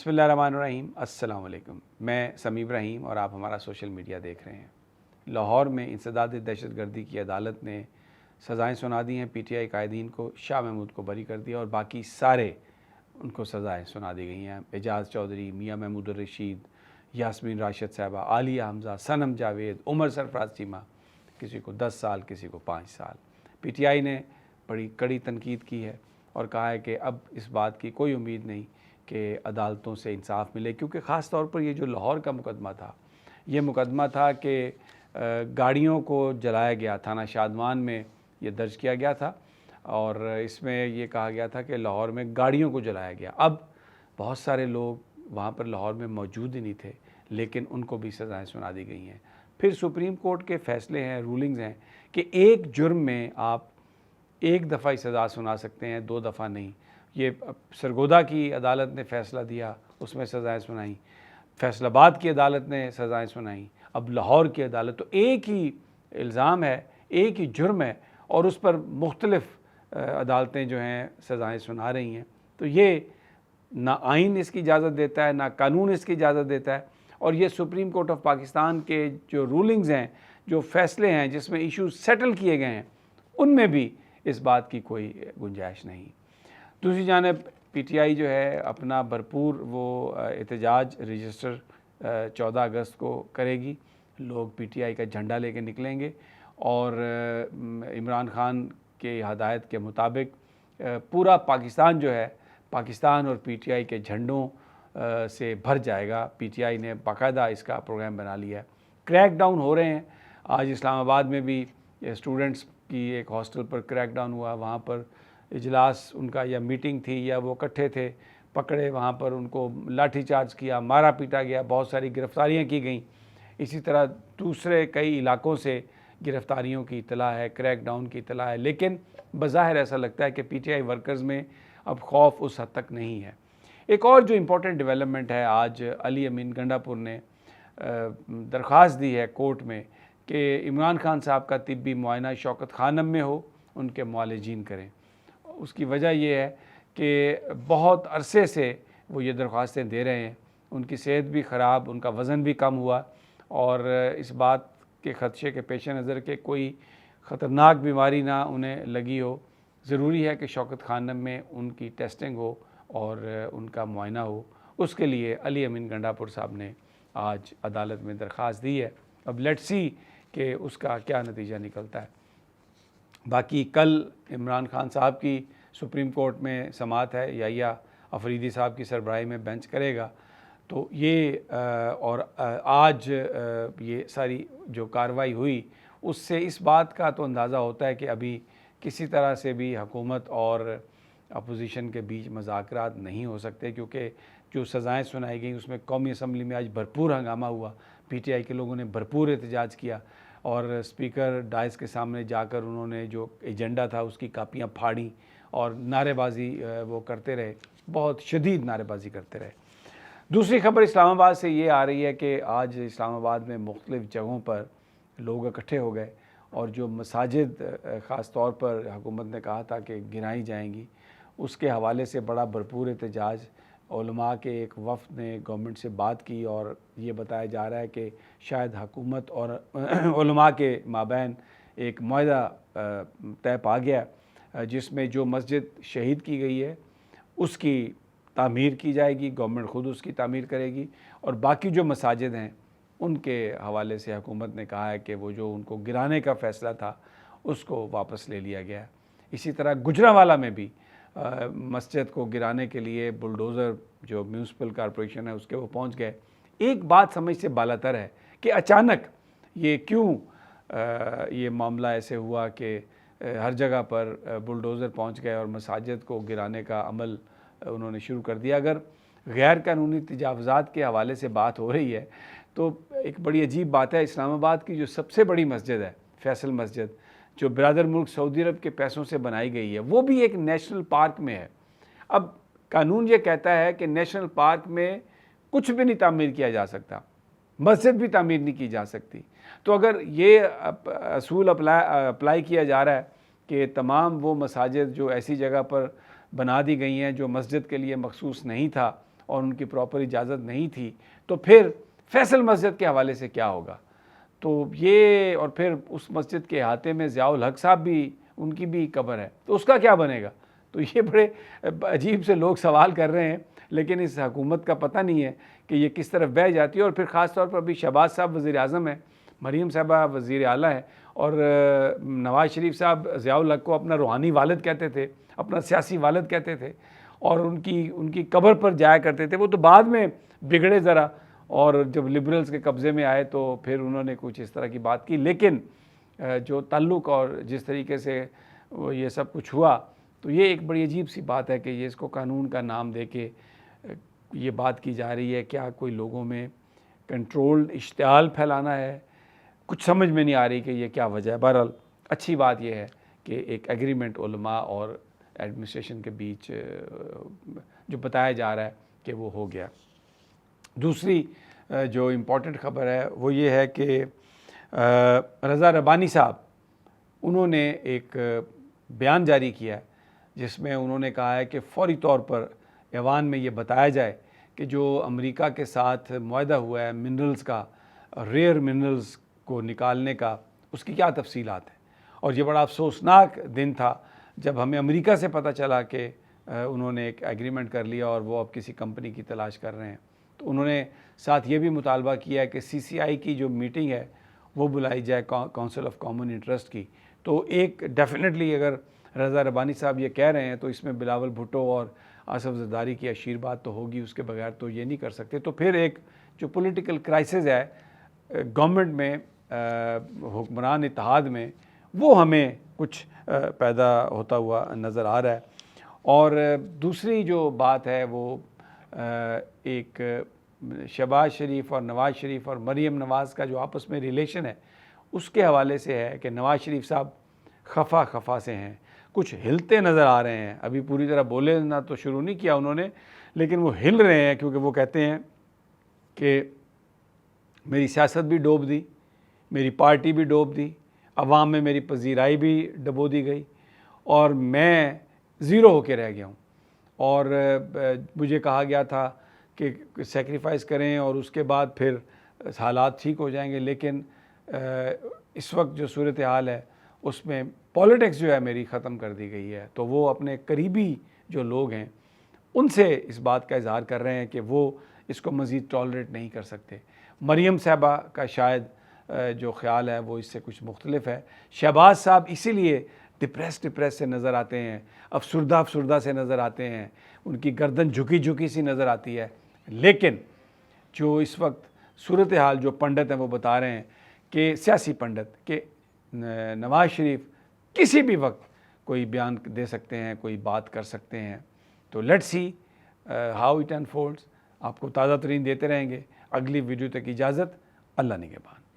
بسم اللہ الرحمن الرحیم۔ السلام علیکم، میں سمیع ابراہیم اور آپ ہمارا سوشل میڈیا دیکھ رہے ہیں۔ لاہور میں انسداد دہشت گردی کی عدالت نے سزائیں سنا دی ہیں۔ پی ٹی آئی قائدین کو، شاہ محمود کو بری کر دیا اور باقی سارے ان کو سزائیں سنا دی گئی ہیں۔ اعجاز چودھری، میاں محمود الرشید، یاسمین راشد صاحبہ، عالیہ حمزہ، صنم جاوید، عمر سرفراز چیمہ، کسی کو 10 سال، کسی کو 5 سال۔ پی ٹی آئی نے بڑی کڑی تنقید کی ہے اور کہا ہے کہ اب اس بات کی کوئی امید نہیں کہ عدالتوں سے انصاف ملے، کیونکہ خاص طور پر یہ جو لاہور کا مقدمہ تھا، یہ مقدمہ تھا کہ گاڑیوں کو جلایا گیا، تھانہ شادمان میں یہ درج کیا گیا تھا اور اس میں یہ کہا گیا تھا کہ لاہور میں گاڑیوں کو جلایا گیا۔ اب بہت سارے لوگ وہاں پر لاہور میں موجود ہی نہیں تھے، لیکن ان کو بھی سزائیں سنا دی گئی ہیں۔ پھر سپریم کورٹ کے فیصلے ہیں، رولنگز ہیں کہ ایک جرم میں آپ ایک دفعہ ہی سزا سنا سکتے ہیں، 2 دفعہ نہیں۔ یہ سرگودا کی عدالت نے فیصلہ دیا، اس میں سزائیں سنائیں، فیصل آباد کی عدالت نے سزائیں سنائیں، اب لاہور کی عدالت۔ تو ایک ہی الزام ہے، ایک ہی جرم ہے اور اس پر مختلف عدالتیں جو ہیں سزائیں سنا رہی ہیں۔ تو یہ نہ آئین اس کی اجازت دیتا ہے، نہ قانون اس کی اجازت دیتا ہے، اور یہ سپریم کورٹ آف پاکستان کے جو رولنگز ہیں، جو فیصلے ہیں جس میں ایشوز سیٹل کیے گئے ہیں، ان میں بھی اس بات کی کوئی گنجائش نہیں۔ دوسری جانب پی ٹی آئی جو ہے اپنا بھرپور وہ احتجاج رجسٹر 14 اگست کو کرے گی۔ لوگ پی ٹی آئی کا جھنڈا لے کے نکلیں گے اور عمران خان کے ہدایت کے مطابق پورا پاکستان جو ہے، پاکستان اور پی ٹی آئی کے جھنڈوں سے بھر جائے گا۔ پی ٹی آئی نے باقاعدہ اس کا پروگرام بنا لیا ہے۔ کریک ڈاؤن ہو رہے ہیں، آج اسلام آباد میں بھی اسٹوڈنٹس کی ایک ہاسٹل پر کریک ڈاؤن ہوا، وہاں پر اجلاس ان کا یا میٹنگ تھی یا وہ اکٹھے تھے، پکڑے، وہاں پر ان کو لاٹھی چارج کیا، مارا پیٹا گیا، بہت ساری گرفتاریاں کی گئیں۔ اسی طرح دوسرے کئی علاقوں سے گرفتاریوں کی اطلاع ہے، کریک ڈاؤن کی اطلاع ہے، لیکن بظاہر ایسا لگتا ہے کہ پی ٹی آئی ورکرز میں اب خوف اس حد تک نہیں ہے۔ ایک اور جو امپورٹنٹ ڈیولپمنٹ ہے، آج علی امین گنڈا پور نے درخواست دی ہے کورٹ میں کہ عمران خان صاحب کا طبی معائنہ شوکت خانم میں ہو، ان کے معالجین کریں۔ اس کی وجہ یہ ہے کہ بہت عرصے سے وہ یہ درخواستیں دے رہے ہیں، ان کی صحت بھی خراب، ان کا وزن بھی کم ہوا، اور اس بات کے خدشے کے پیش نظر کہ کوئی خطرناک بیماری نہ انہیں لگی ہو، ضروری ہے کہ شوکت خانم میں ان کی ٹیسٹنگ ہو اور ان کا معائنہ ہو۔ اس کے لیے علی امین گنڈا پور صاحب نے آج عدالت میں درخواست دی ہے۔ اب لیٹس سی کہ اس کا کیا نتیجہ نکلتا ہے۔ باقی کل عمران خان صاحب کی سپریم کورٹ میں سماعت ہے، یحییٰ افریدی صاحب کی سربراہی میں بینچ کرے گا۔ تو یہ اور آج یہ ساری جو کارروائی ہوئی، اس سے اس بات کا تو اندازہ ہوتا ہے کہ ابھی کسی طرح سے بھی حکومت اور اپوزیشن کے بیچ مذاکرات نہیں ہو سکتے، کیونکہ جو سزائیں سنائی گئیں اس میں قومی اسمبلی میں آج بھرپور ہنگامہ ہوا، پی ٹی آئی کے لوگوں نے بھرپور احتجاج کیا اور اسپیکر ڈائس کے سامنے جا کر انہوں نے جو ایجنڈا تھا اس کی کاپیاں پھاڑیں اور نعرے بازی وہ کرتے رہے، بہت شدید نعرے بازی کرتے رہے۔ دوسری خبر اسلام آباد سے یہ آ رہی ہے کہ آج اسلام آباد میں مختلف جگہوں پر لوگ اکٹھے ہو گئے اور جو مساجد خاص طور پر حکومت نے کہا تھا کہ گرائی جائیں گی، اس کے حوالے سے بڑا بھرپور احتجاج۔ علماء کے ایک وفد نے گورنمنٹ سے بات کی اور یہ بتایا جا رہا ہے کہ شاید حکومت اور علماء کے مابین ایک معاہدہ طے پا گیا، جس میں جو مسجد شہید کی گئی ہے اس کی تعمیر کی جائے گی، گورنمنٹ خود اس کی تعمیر کرے گی، اور باقی جو مساجد ہیں ان کے حوالے سے حکومت نے کہا ہے کہ وہ جو ان کو گرانے کا فیصلہ تھا اس کو واپس لے لیا گیا ہے۔ اسی طرح گجرانوالہ میں بھی مسجد کو گرانے کے لیے بلڈوزر جو میونسپل کارپوریشن ہے اس کے وہ پہنچ گئے۔ ایک بات سمجھ سے بالاتر ہے کہ اچانک یہ کیوں یہ معاملہ ایسے ہوا کہ ہر جگہ پر بلڈوزر پہنچ گئے اور مساجد کو گرانے کا عمل انہوں نے شروع کر دیا۔ اگر غیر قانونی تجاوزات کے حوالے سے بات ہو رہی ہے تو ایک بڑی عجیب بات ہے، اسلام آباد کی جو سب سے بڑی مسجد ہے فیصل مسجد، جو برادر ملک سعودی عرب کے پیسوں سے بنائی گئی ہے، وہ بھی ایک نیشنل پارک میں ہے۔ اب قانون یہ کہتا ہے کہ نیشنل پارک میں کچھ بھی نہیں تعمیر کیا جا سکتا، مسجد بھی تعمیر نہیں کی جا سکتی۔ تو اگر یہ اصول اپلائی کیا جا رہا ہے کہ تمام وہ مساجد جو ایسی جگہ پر بنا دی گئی ہیں جو مسجد کے لیے مخصوص نہیں تھا اور ان کی پراپر اجازت نہیں تھی تو پھر فیصل مسجد کے حوالے سے کیا ہوگا؟ تو یہ، اور پھر اس مسجد کے احاطے میں ضیاء الحق صاحب بھی، ان کی بھی قبر ہے، تو اس کا کیا بنے گا؟ تو یہ بڑے عجیب سے لوگ سوال کر رہے ہیں، لیکن اس حکومت کا پتہ نہیں ہے کہ یہ کس طرف بہہ جاتی ہے۔ اور پھر خاص طور پر ابھی شہباز صاحب وزیر اعظم ہیں، مریم صاحبہ وزیر اعلیٰ ہے، اور نواز شریف صاحب ضیاء الحق کو اپنا روحانی والد کہتے تھے، اپنا سیاسی والد کہتے تھے، اور ان کی قبر پر جایا کرتے تھے۔ وہ تو بعد میں بگڑے ذرا، اور جب لبرلز کے قبضے میں آئے تو پھر انہوں نے کچھ اس طرح کی بات کی، لیکن جو تعلق اور جس طریقے سے یہ سب کچھ ہوا، تو یہ ایک بڑی عجیب سی بات ہے کہ یہ اس کو قانون کا نام دے کے یہ بات کی جا رہی ہے۔ کیا کوئی لوگوں میں کنٹرولڈ اشتعال پھیلانا ہے؟ کچھ سمجھ میں نہیں آ رہی کہ یہ کیا وجہ ہے۔ بہرحال اچھی بات یہ ہے کہ ایک ایگریمنٹ علماء اور ایڈمنسٹریشن کے بیچ جو بتایا جا رہا ہے کہ وہ ہو گیا۔ دوسری جو امپورٹنٹ خبر ہے وہ یہ ہے کہ رضا ربانی صاحب، انہوں نے ایک بیان جاری کیا ہے جس میں انہوں نے کہا ہے کہ فوری طور پر ایوان میں یہ بتایا جائے کہ جو امریکہ کے ساتھ معاہدہ ہوا ہے منرلز کا، ریئر منرلز کو نکالنے کا، اس کی کیا تفصیلات ہیں۔ اور یہ بڑا افسوسناک دن تھا جب ہمیں امریکہ سے پتہ چلا کہ انہوں نے ایک ایگریمنٹ کر لیا اور وہ اب کسی کمپنی کی تلاش کر رہے ہیں۔ تو انہوں نے ساتھ یہ بھی مطالبہ کیا ہے کہ سی سی آئی کی جو میٹنگ ہے وہ بلائی جائے، کونسل آف کامن انٹرسٹ کی۔ تو ایک ڈیفینیٹلی اگر رضا ربانی صاحب یہ کہہ رہے ہیں تو اس میں بلاول بھٹو اور آصف زرداری کی اشیر بات تو ہوگی، اس کے بغیر تو یہ نہیں کر سکتے۔ تو پھر ایک جو پولیٹیکل کرائسس ہے گورنمنٹ میں، حکمران اتحاد میں، وہ ہمیں کچھ پیدا ہوتا ہوا نظر آ رہا ہے۔ اور دوسری جو بات ہے وہ ایک شہباز شریف اور نواز شریف اور مریم نواز کا جو آپس میں ریلیشن ہے، اس کے حوالے سے ہے کہ نواز شریف صاحب خفا سے ہیں، کچھ ہلتے نظر آ رہے ہیں۔ ابھی پوری طرح بولے نہ تو شروع نہیں کیا انہوں نے، لیکن وہ ہل رہے ہیں، کیونکہ وہ کہتے ہیں کہ میری سیاست بھی ڈوب دی، میری پارٹی بھی ڈوب دی، عوام میں میری پذیرائی بھی ڈبو دی گئی، اور میں زیرو ہو کے رہ گیا ہوں۔ اور مجھے کہا گیا تھا کہ سیکریفائز کریں اور اس کے بعد پھر حالات ٹھیک ہو جائیں گے، لیکن اس وقت جو صورتحال ہے اس میں پولیٹکس جو ہے میری ختم کر دی گئی ہے۔ تو وہ اپنے قریبی جو لوگ ہیں ان سے اس بات کا اظہار کر رہے ہیں کہ وہ اس کو مزید ٹالریٹ نہیں کر سکتے۔ مریم صاحبہ کا شاید جو خیال ہے وہ اس سے کچھ مختلف ہے۔ شہباز صاحب اسی لیے ڈپریس سے نظر آتے ہیں، افسردہ سے نظر آتے ہیں، ان کی گردن جھکی سی نظر آتی ہے۔ لیکن جو اس وقت صورتحال جو پنڈت ہیں وہ بتا رہے ہیں کہ سیاسی پنڈت، کہ نواز شریف کسی بھی وقت کوئی بیان دے سکتے ہیں، کوئی بات کر سکتے ہیں۔ تو let's see how it unfolds. آپ کو تازہ ترین دیتے رہیں گے۔ اگلی ویڈیو تک اجازت، اللہ نگہبان۔